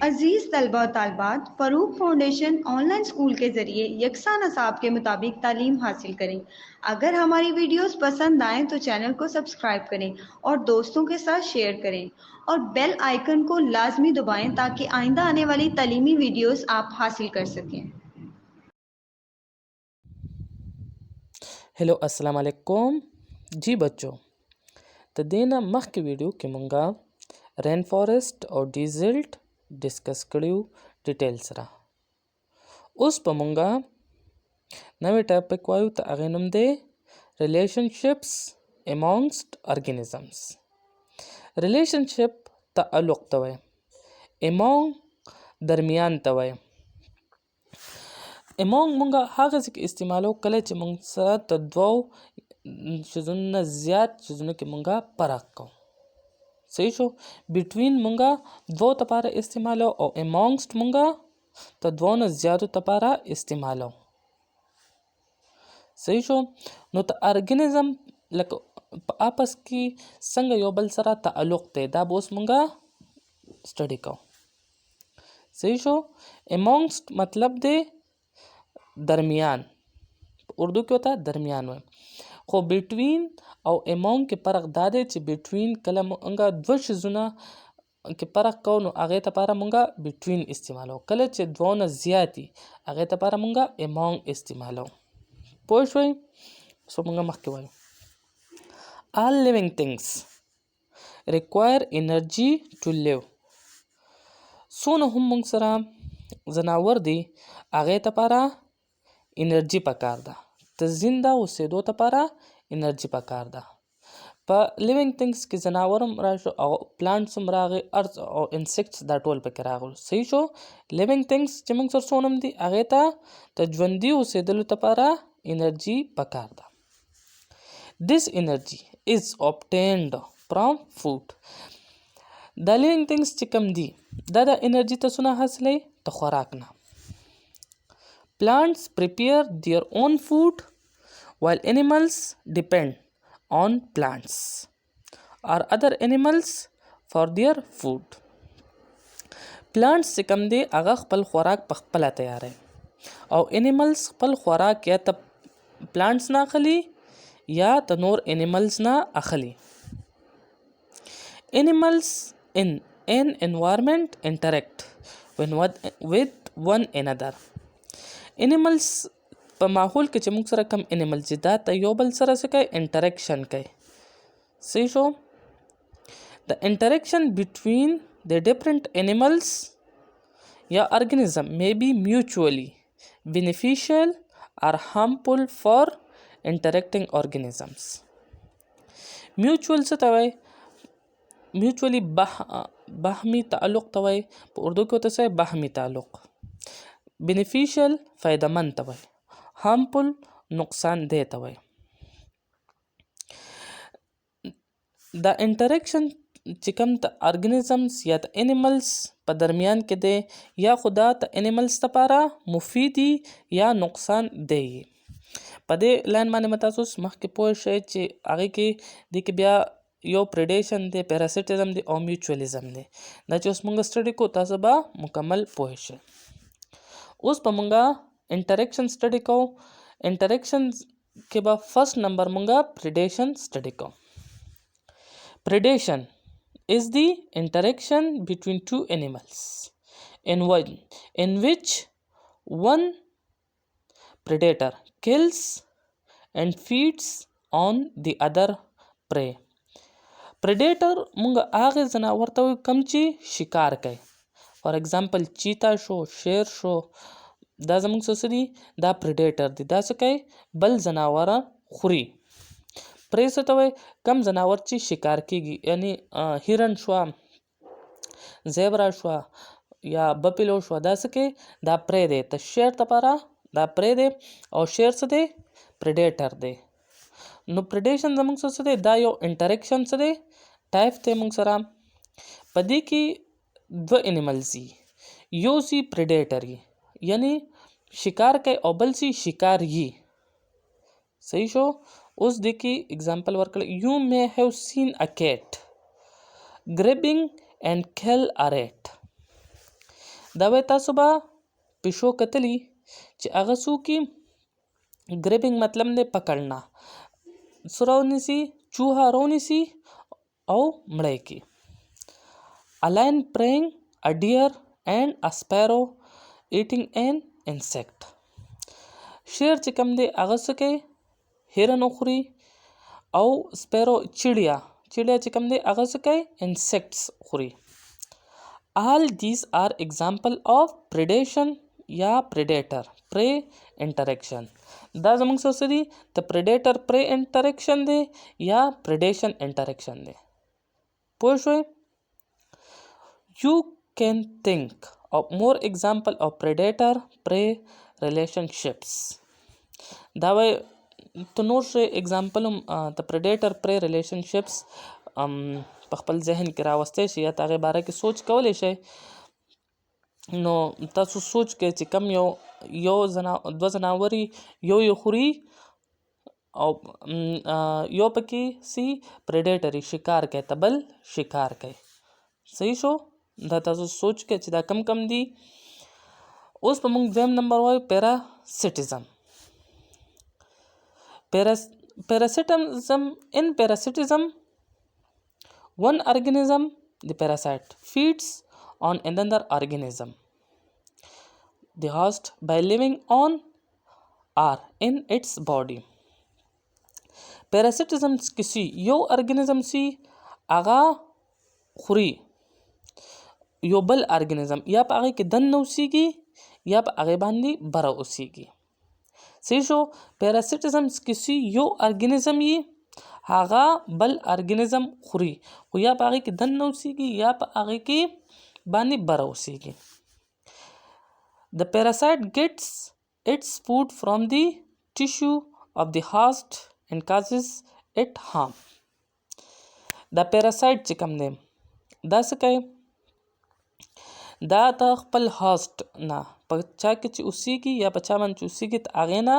अजीज़ तलबा और तालबात, फ़रूक फाउंडेशन ऑनलाइन स्कूल के ज़रिए यकसा नसाब के मुताबिक तालीम हासिल करें। अगर हमारी वीडियोस पसंद आएँ तो चैनल को सब्सक्राइब करें और दोस्तों के साथ शेयर करें और बेल आइकन को लाजमी दबाएं ताकि आइंदा आने वाली तालीमी वीडियोस आप हासिल कर सकें। हेलो अस्सलाम वालेकुम जी बच्चों। त देना मख्की वीडियो के मुंगा रेन फॉरेस्ट और डेजर्ट डिस्कस करियो डिटेल सरा उस पे मुंगा नवे टॉपिक वायु त अगे नम दे रिलेशनशिप्स अमॉन्गस्ट ऑर्गेनिजम्स। रिलेशनशिप ताल्लुक तवे, अमॉन्ग दरमियान तवे। अमॉन्ग मुंगा हागा ज़िक इस्तेमालो कले चे मुंग सरा त द्वो चीज़ों ज़्याद चीज़ों के मुंगा परख को सही शो। बिटवीन मुंगा दो तपारा इस्तेमालो और अमॉन्गस्ट मुंगा तो दो न ज़्यादा तपारा इस्तेमालो सही शो। नो त ऑर्गेनिज्म लक आपस की संग योबल सरा ताल्लुक ते दा बोस मुंगा स्टडी को सही शो। अमॉन्गस्ट मतलब दे दरमियान, उर्दू क्या होता है दरमियान में। खो बिटवीन और अमॉन्ग के परख दादे चे बिटवीन कला मुंगा दो चीज़ों के परख को नो आगे तपारा मुंगा बिटवीन इस्तेमालो कले चे दो न ज़्यादी आगे तपारा मुंगा अमॉन्ग इस्तेमालो पोश हुई। सो मुंगा मख्के वाई all living things require energy to live। सोनो हम मुंग सरा जनावर दी आगे तपारा एनर्जी पकार दा त जिंदा उसे दो तपारा एनर्जी पकार दा प लिविंग थिंग्स के जनावर राशो और प्लांट्स रागे अर्थ और इंसेक्ट्स दा टोल पे करागो सही शो। लिविंग थिंग्स चिमंग सर सोनम दी आगे ता त ज्वंदी उसे दलु तपारा एनर्जी पकार दा। This energy is obtained from food। The living things चिकम दी दादा एनर्जी त सुना हासिले त खुराक ना। Plants prepare their own food while animals depend on plants or other animals for their food। Plants से कम दे आगा खपल खुराक पखपला तैयार है और एनिमल्स खपल खुराक या तब प्लांट्स ना खली या तनोर एनिमल्स ना अखली। Animals in an environment interact with one another। Animals په माहौल کې چې موږ سره کم انیمل چې دا ته یو بل سره څه کوي انټریکشن کوي صحیح شو۔ The interaction between the different animals या organism may be mutually beneficial or harmful for interacting organisms। mutual څه ته وایي mutually باهمي تعلق ته وایي په اردو کې ورته څه باهمي تعلق। beneficial فائدہ مند ته وایي harmful نقصان دہ ته وایي۔ دا انټریکشن چې کوم د ارګانیزمز یا د انیملز په درمیان کې دی یا خدا د انیملز لپاره مفید یا نقصان دی په دې لاین باندې متاسو مخکې پوه شئ چې هغه کې د کې بیا یو پریډیشن دی پیراسیټیزم دی او میوچولیزم دی دا چې اوس موږ سټډي کو تاسو به مکمل پوه شئ۔ اوس په مونږه انټریکشن سټډي کو انټریکشن کې به فرست نمبر مونږه پریډیشن سټډي کو۔ predation is the interaction between two animals in which one predator kills and feeds on the other prey۔ predator مونږه هغه ځناور ته کم چې شکار کوي فار ایگزامپل چیتا شو شیر شو دا زمونږ څه دي دا پریډیټر دي دا څه کوي بل ځناوره خوري۔ پرې څه ته وایي کم ځناور چې شکار کیږي یعنی هرن شو زیبرا شو یا بپلو شو دا څه کوي دا پرې دی ته شیر لپاره دا پرې دی او شیر څه دی پریډیټر دی۔ نو پریډیشن زمونږ څه دی دا یو انټریکشن څه دی ټایپ دی مونږ سره په دې کې دو انیملز یو سی پریډیټر یعنی शिकार کوي او بل سی शिकार یي صحیح شو۔ اوس د کی एग्जांपल ورکړل you may have seen a cat grabbing and kill a rat۔ دا وایي تاسو به پیشو کتلی چې هغه څوک ګریبینګ مطلب دی پکړنا څه راونیسي چوهه راونیسي او مړی کړي. A lion preying, a deer and a sparrow eating an insect. شیر چې کوم دی هغه څه کوي هرن خوري او سپیرو چړیا چې کوم دی هغه څه کوي انسیکټس خوري. All these are example of predation یا predator prey interaction. دا زموږ څه دي د predator prey interaction دی یا predation interaction دی. پوه شوئ؟ You can think of more example of predator prey relationships. دا وایي ته نور شي اگزامپل هم د predator prey relationships په خپل ذهن کې راوستی شي یا د هغې باره کې سوچ کولی شئ. نو تاسو سوچ کوئ چې کم دوه ځناوري یو خوري او یو پکې سي پریډیټري شکار کوي ته بل شکار کوي. صحیح شو؟ دا تاسو سوچ کوئ چې دا کم دي. اوس په موږ دویم نمبر وایو پیراسیټیزم. In parasitism, one organism, the parasite, feeds on another organism, the host, by living on or in its body. Parasitism کسی یو ارګانیزم سی هغه خوري یو بل ارګانیزم یا په هغې کې دننه اوسیږي یا په هغې باندې بره اوسیږي. صحیح شو؟ پیراسیټیزم کسی یو ارګانیزم یي هغه بل ارګانیزم خوري خو یا په هغې کې دننه اوسیږي یا په هغې کې باندې بره اوسیږي. The parasite gets its food from the tissue of the host and causes it harm. دا parasite چې کوم دی دا څه کوي؟ دا د خپل هاست نه په چا کې چې اوسیږي یا په چا باندې چې اوسیږي د هغې نه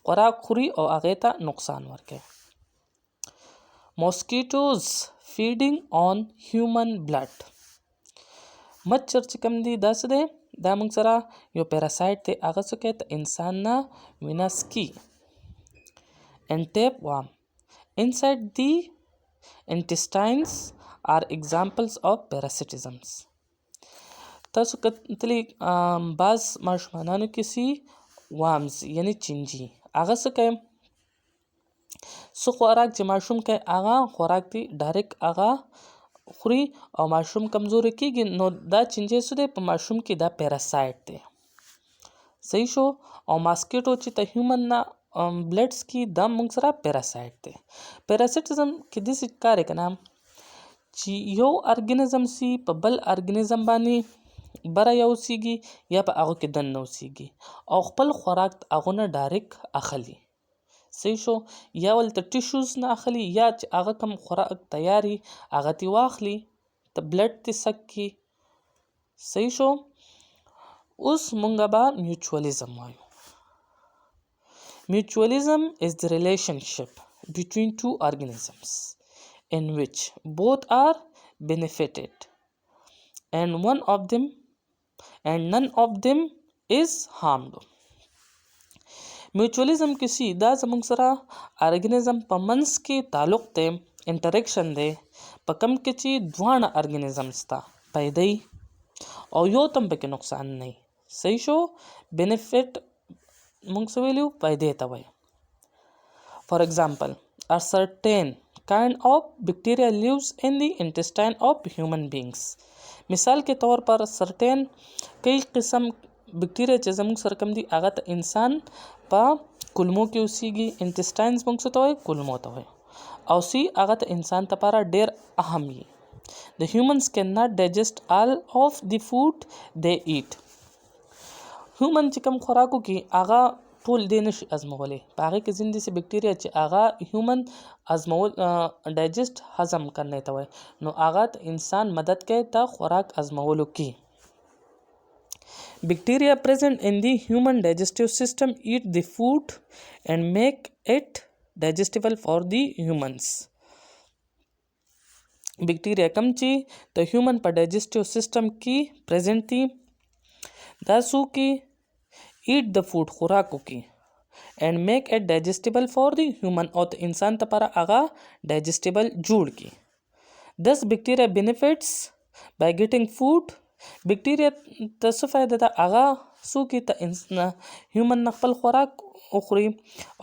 خوراک خوري او هغې ته نقصان ورکوي. Mosquitoes feeding on human blood. مچر چې کوم دی دا څه دی؟ دا موږ سره یو پیراسایټ دی هغه څه کوي د انسان نه وینه څکي. And tapeworm inside the intestines are examples of parasitisms. تاسو کتلی بعض ماشومانانو کې سي وامز یعنی چینجي هغه څه کوي څه خوراک چې ماشوم کوي هغه خوراک دی ډایرکټ هغه خوري او ماشوم کمزوري کېږي نو دا چینجي څه دی په ماشوم کې دا پیراسایټ دی. صحیح شو؟ او ماسکیټو چې د هیومن نه بلډس کې دا موږ سره پیراسایټ دی. پیراسیټیزم کې داسې کار که نه چې یو ارګانیزم سي په بل ارګانیزم باندې بره یا اوسیږي یا په هغو کې دننه اوسیږي او خپل خوراک د هغو نه ډایرکټ اخلي. صحیح شو؟ یا ولته ټیشوز نه اخلي یا چې هغه کوم خوراک تیاري هغه ترې واخلي د بلډ ترې سک کړي. صحیح شو؟ اوس مونږ به میوچولیزم وایو. Mutualism is the relationship between two organisms in which both are benefited and none of them is harmed. Mutualism کسی دا زموږ سره ارګانیزم په منځ کې تعلق دی انټریکشن دی په کوم کې چې دواړه ارګانیزمز ته پیدا او یو تم پکې نقصان نه. صحیح شو؟ بینیفټ مونږ څه ویلو فایدې ته وایي. For example, a certain kind of bacteria lives in the intestine of human beings. مثال کے طور پر certain کئی قسم بکټیریا چې زموږ سره کوم دي هغه ته انسان په کولمو کې اوسیږي. انټسټاینز مونږ څه ته وایي؟ کولمو ته وایي او سی هغه ته انسان لپاره ډېر اهم وي. The humans cannot digest all of the food they eat. هیومن چې کوم خوراکو کې هغه ټول دی نشي ازمولی په هغې کې ځینې داسې بکټیریا چې هغه هیومن ازمول ډایجسټ هضم کرنے ته وایي نو هغه انسان مدد کوي د خوراک ازمولو کې. Bacteria present in the human digestive system eat the food and make it digestible for the humans. بکټیریا کم چې د هیومن په ډایجسټیو سیستم کې پریزنټ دي دا سوکي eat the food خوراک وکي and make it digestible for the human او د انسان لپاره هغه digestible جوړ کی. Thus bacteria benefits by getting food. بکټیریا ته څه فایده ده؟ هغه سوکي ته هیومن نه خپل خوراک وخوري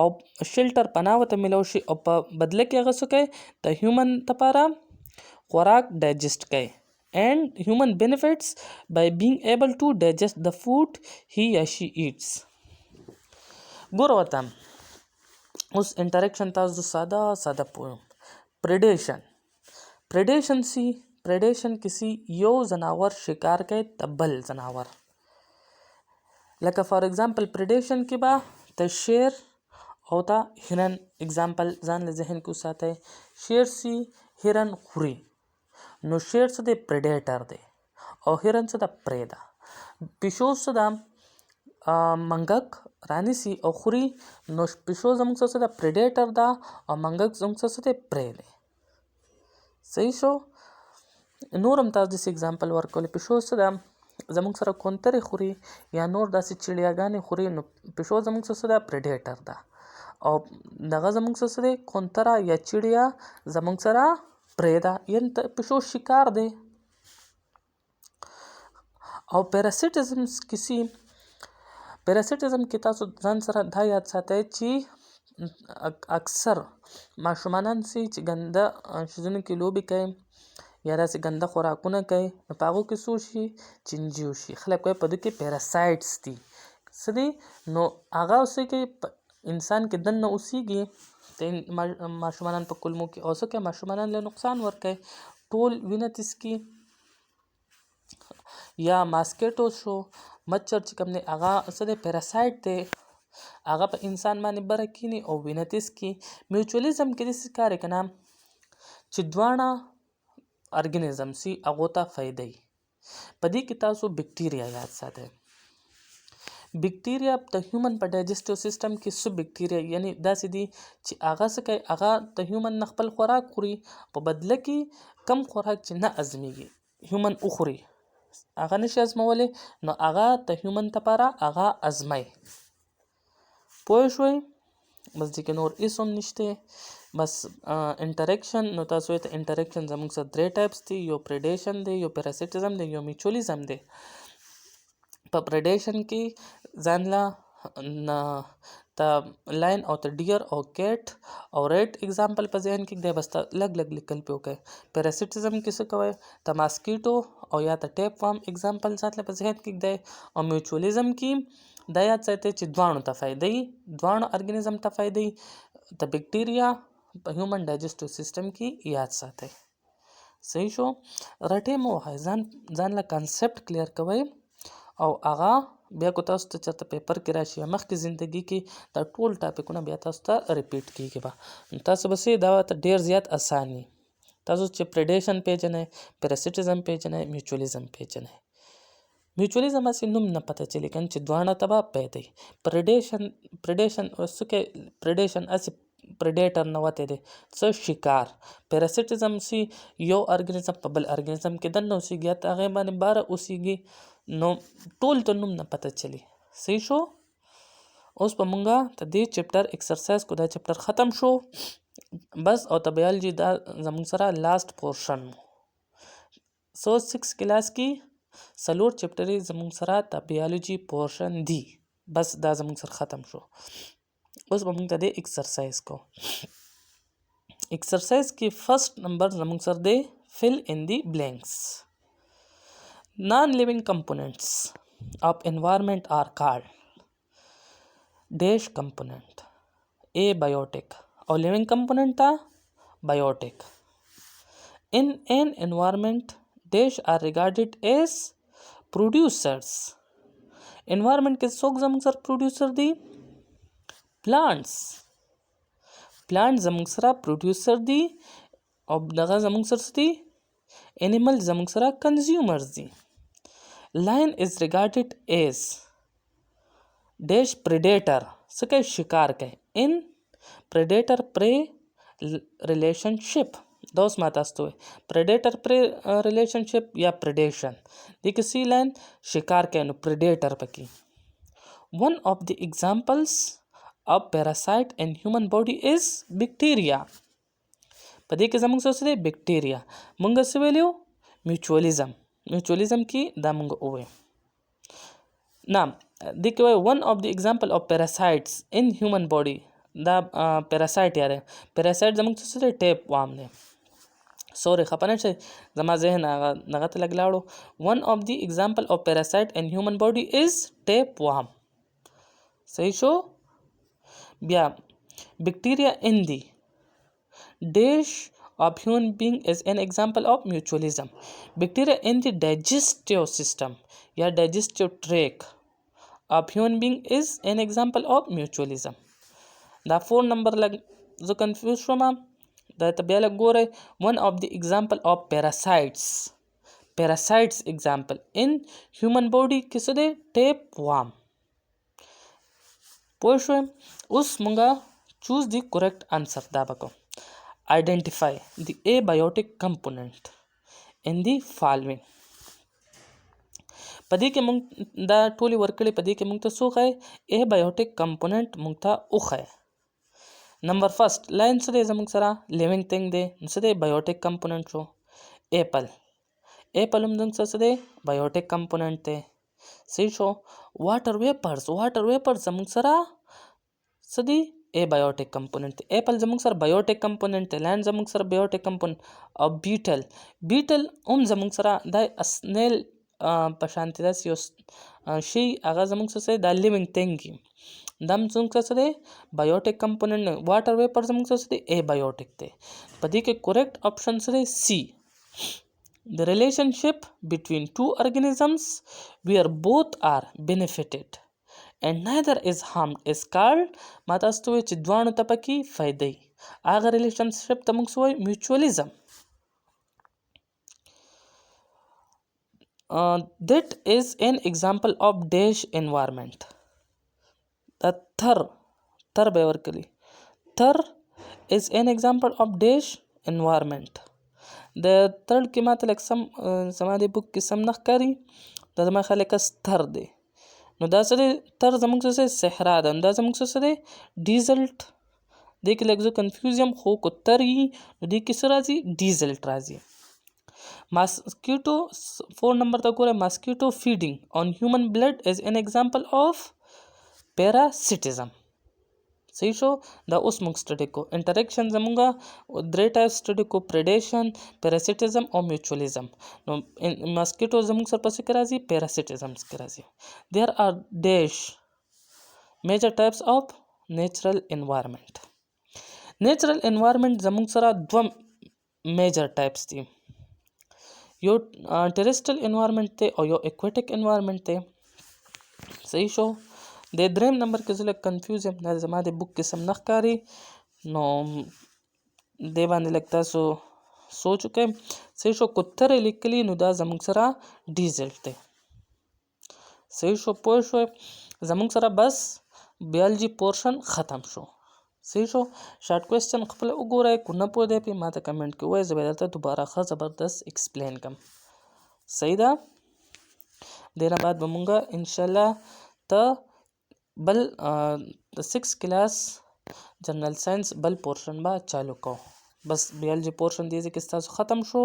او شلټر پناه ورته میلو شي او په بدله کې هغه څه کوي د هیومن لپاره خوراک ډایجسټ کوي. And human benefits by being able to digest the food he or she eats. ګوره ورته اوس انټریکشن تاسو ساده پوهم. پریډیشن کسی یو زناور شکار کوي د بل زناور. لکه فار ایگزامپل پریډیشن کې به د شیر او د هرن ایگزامپل ځان له ذهن کې وساتئ. شیر سی هرن خوري نو شیر څه دی؟ پریډیټر دی او هرن څه ده؟ پری ده. پیشو څه ده؟ منګک رانیسي او خوري نو پیشو زموږ څه ده؟ پریډیټر ده او منګک زموږ څه دی؟ پری دی. صحیح شو؟ نور هم تاسو داسې اگزامپل ورکولی. پیشو څه ده؟ زموږ سره کونترې خوري یا نور داسې چړیاګانې خوري نو پیشو زموږ څه ده؟ پریډیټر ده او دغه زموږ څه دی؟ کونتره یا چړیا زموږ سره پری ده، یعنې پیشو شکار دی. او پیراسیټیزم کې تاسو ځان سره دا یاد ساتئ چې اکثر ماشومانان چې ګنده شیزونو کې لوبې کوي یا داسې ګنده خوراکونه کوي نو په هغو کې څه وشي؟ چینجي وشي. خلک وایي په دوی کې پیراسایټس دي. څه دي؟ نو هغه څه کوي؟ په انسان کې دننه اوسیږي د ماشومانان په کولمو کې او څه کوي؟ ماشومانان له نقصان ورکوي. ټول وینه تسکي یا ماسکیټو شو مچر چې کوم دی هغه څه دی؟ پیراسایټ دی. هغه په انسان باندې بره کینی او وینه تسکي. میوچولیزم کې داسې کار یې که نه چې دواړه ارګنیزم سي هغو ته فایده وي. په دې کې تاسو بکټیریا یاد ساتئ. بکټیریا د هیومن په ډایجسټیو سیستم کې څه بکټیریا یعنی داسې دي چې هغه څه کوي؟ هغه د هیومن نه خپل خوراک خوري په بدله کې کم خوراک چې نه هضمېږي هیومن وخوري هغه نشي هضمولی نو هغه د هیومن لپاره هغه هضموي. پوه شوئ؟ بس دې کې نور هېڅ هم نشته. بس انټریکشن نو تاسو وایئ ته انټریکشن زموږ سره 3 ټایپس دي. یو پریډیشن دی، یو پیراسیټیزم دی، یو میچولیزم دی. په پریډیشن کې ځان له ته لاین او ته ډیر او کیټ او ریټ اگزامپل په ذهن کې دی، بس ته لږ لیکل پې وکړئ. پیراسیټیزم کې څه کوئ؟ ته ماسکیټو او یا ته ټیپ وام اگزامپل ځان له په ذهن کې دی. او میچولیزم کې دا یاد ساتئ چې دواړو ته فایده وي، دواړو ارګنیزم ته فایده وي. د بکټیریا په هیومن ډایجسټیو سیستم کې یاد ساتئ. صحیح شو؟ رټې مه وهئ، ځان له کانسیپټ کلیر کوئ او هغه بیا کو تاسو ته چېرته پیپر کې راشي یا مخکې زندګي کې دا ټول ټاپکونه بیا تاسو ته ریپیټ کېږي به تاسو به دا ډېر زیات اسان وي. تاسو چې پریډیشن پیژنئ، پیراسیټیزم پیژنئ، میچولیزم پیژنئ. میچولیزم هسې نوم نه پته چلي کنه چې دواړه ته به پیدا وي. پریډیشن څه کوي؟ پریډیشن هسې پریډیټر نه وتی دی څه شکار. پیراسیټیزم سي یو ارګنیزم په بل ارګنیزم کې دننه اوسیږي یا هغې باندې باره اوسیږي نو ټول ته نوم نه پته چلی. صحیح شو؟ اوس به مونږه ته دې چپټر ایکسرسایز کو. دا چپټر ختم شو بس او ته بیالوجي دا زموږ سره لاست پورشن مو. سو 6 کلاس کې 4 چپټرې زموږ سره د بیالوجي پورشن دي. بس دا زموږ سره ختم شو. اوس به مونږ ته دې ایکسرسایز کو. ایکسرسایز کې فرست نمبر زموږ سره دی fill in the blanks. Non-living components of environment are called dash component. Abiotic or living component are biotic. In an environment, dash are regarded as producers. Environment के सोक زموږ سره producer دي plants. Plants زموږ سره producer دي او دغه زموږ سره دي animal زموږ سره consumers دي. Lion is regarded as dash predator. څه کوي؟ شکار کوي. In predator prey relationship دا اوس ما تاسو ته وایي پریډیټر ریلیشنشپ یا پریډیشن دې کې سی لاین شکار کوي نو پریډیټر پکې one of the examples of parasite in human body is bacteria په دې کې زموږ څه دی بکټیریا مونږ څه ویلو میوچولیزم کې دا مونږ ووایو نعم دې کې وایي one of the example of parasites in human body دا پیراسایټ یاره پیراسایټ زموږ څه دی ټیپ وام دی سوري خفه نه شئ زما ذهن هغه ته لږ لاړو one of the example of parasite in human body is tapeworm صحیح شو بیا bacteria in the dish of human being is an example of mutualism bacteria in the digestive system या digestive tract of human being is an example of mutualism دا 4 نمبر لګ زه کنفیوز شوم دا ته بیا لګ ګورئ one of the example of parasites example in human body کې څه دی tapeworm پوه شوئ اوس مونږه choose the correct answer دا به کوو identify the abiotic component in the following په دې کې مونږ دا ټولې ورکړې په دې کې مونږ ته څه وښایي abiotic component مونږ ته وښایي نمبر فرست لاین څه دی زموږ سره لیوینګ تھنګ دی نو څه دی بایوټیک کمپوننټ شو ایپل هم زموږ څه دی بایوټیک کمپوننټ دی صحیح شو واټر ویپرز زموږ سره څه دی ای بایوټیک کمپوننټ دی ایپل زموږ سره بایوټیک کمپوننټ دی لینډ زموږ سره بایوټیک کمپوننټ او بیټل هم زموږ سره د اسنیل په شانتي داسې یو شي هغه زموږ څه دی دا لیوینګ تھنګ دم زموږ څه دی بایوټیک کمپوننټ واټر ویپر زموږ څه دی ای بایوټیک دی په دې کې کریکټ آپشن څه دی سی the relationship between two organisms where both are benefited and neither is harmed is called ما تاسو ته وایي چې دواړو ته پکې فایده وي هغه ریلیشنشپ ته موږ څه وایو میوچولیزم that is an example of dash environment the thir به ورکړي thir is an example of dash environment د third کې ماته لږ سم زما د بک کې سم نه ښکاري دا زما خیال کې ستر دی نو دا څه دی تر زموږ څه صحرا ده نو دا زموږ څه دی ډیزلټ دې کې لږ زه کنفیوز یم خو که تر وي نو دې کې څه راځي ډیزلټ راځي ماسکیټو 4 نمبر ته ګوره ماسکیټو فیډینګ on human blood is an example of parasitism صحیح شو دا اوس موږ سټډي کو انټریکشن زمونږه درې ټایپ سټډي کو پریډیشن پیراسیټیزم او میوچولیزم نو ماسکیټو زمونږ سره پسې کې راځي پیراسیټیزم کې راځي there are dash major types of natural environment زمونږ سره دوه میجر ټایپس دي یو ټیرسټرل انوایرمنټ دی او یو اکویټک انوایرمنټ دی صحیح شو د دریم نمبر کې زه لږ کنفیوز یم دا زما د بک کې سم نه ښکاري نو دې باندې لږ تاسو سوچ وکئ صحیح شو که ترې لیکلي نو دا زموږ سره ډیزلټ دی صحیح شو پوه شوئ زموږ سره بس بیالجي پورشن ختم شو صحیح شو شارټ کوېسچن خپله وګورئ که نه پوه دی پې ما ته کمنټ کې ووایئ زه به درته دوباره ښه زبردست ایکسپلین کړم صحیح ده دې نه بعد به مونږ انشاءالله ته بل د 6 کلاس جنرل ساینس بل پورشن به چالو کوو بس بیالجي پورشن دې ځای کې ستاسو ختم شو